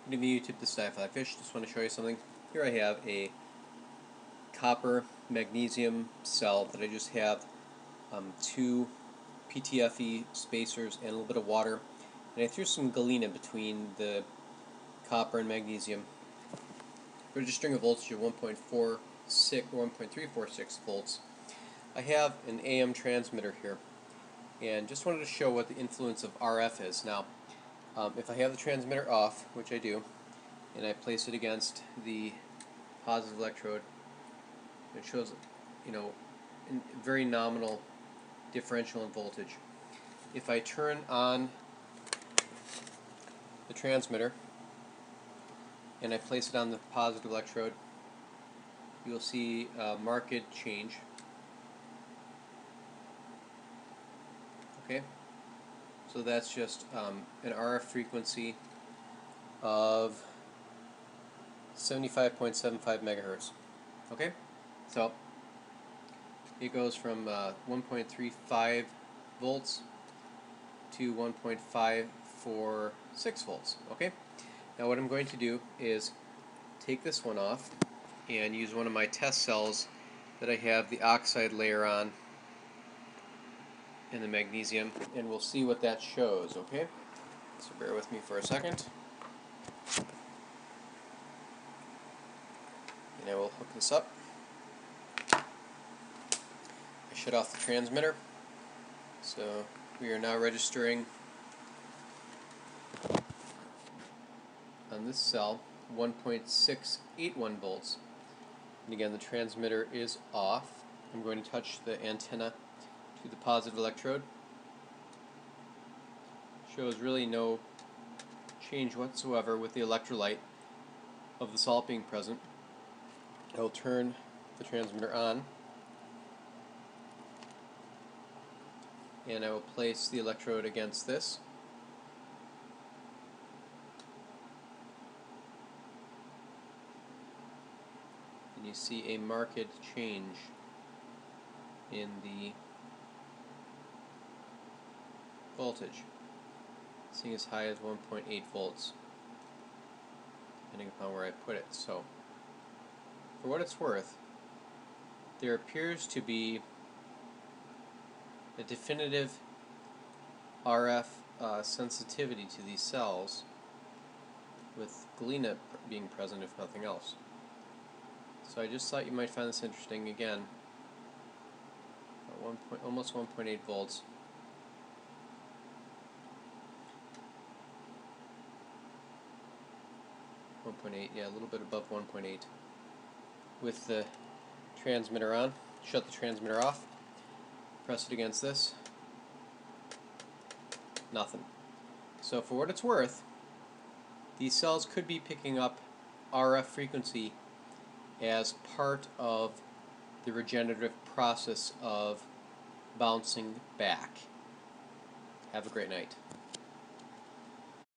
Good evening YouTube, this is Fly Fish. Just want to show you something. Here I have a copper magnesium cell that I just have two PTFE spacers and a little bit of water, and I threw some Galina between the copper and magnesium. Registering a voltage of 1.46 or 1.346 volts. I have an AM transmitter here, and just wanted to show what the influence of RF is. Now, if I have the transmitter off, which I do, and I place it against the positive electrode, it shows, very nominal differential in voltage. If I turn on the transmitter and I place it on the positive electrode, you'll see a marked change. Okay, so that's just an RF frequency of 75.75 megahertz. Okay, so it goes from 1.35 volts to 1.546 volts. Okay, now what I'm going to do is take this one off and use one of my test cells that I have the oxide layer on in the magnesium, and we'll see what that shows. Okay, so bear with me for a second, and I will hook this up. I shut off the transmitter, so we are now registering on this cell 1.681 volts, and again the transmitter is off. I'm going to touch the antenna to the positive electrode. Shows really no change whatsoever with the electrolyte of the salt being present. I will turn the transmitter on, and I will place the electrode against this. And you see a marked change in the voltage, seeing as high as 1.8 volts, depending upon where I put it. So, for what it's worth, there appears to be a definitive RF sensitivity to these cells, with Galina being present if nothing else. So I just thought you might find this interesting. Again, almost 1.8 volts. Yeah, a little bit above 1.8. With the transmitter on, shut the transmitter off, press it against this, nothing. So for what it's worth, these cells could be picking up RF frequency as part of the regenerative process of bouncing back. Have a great night.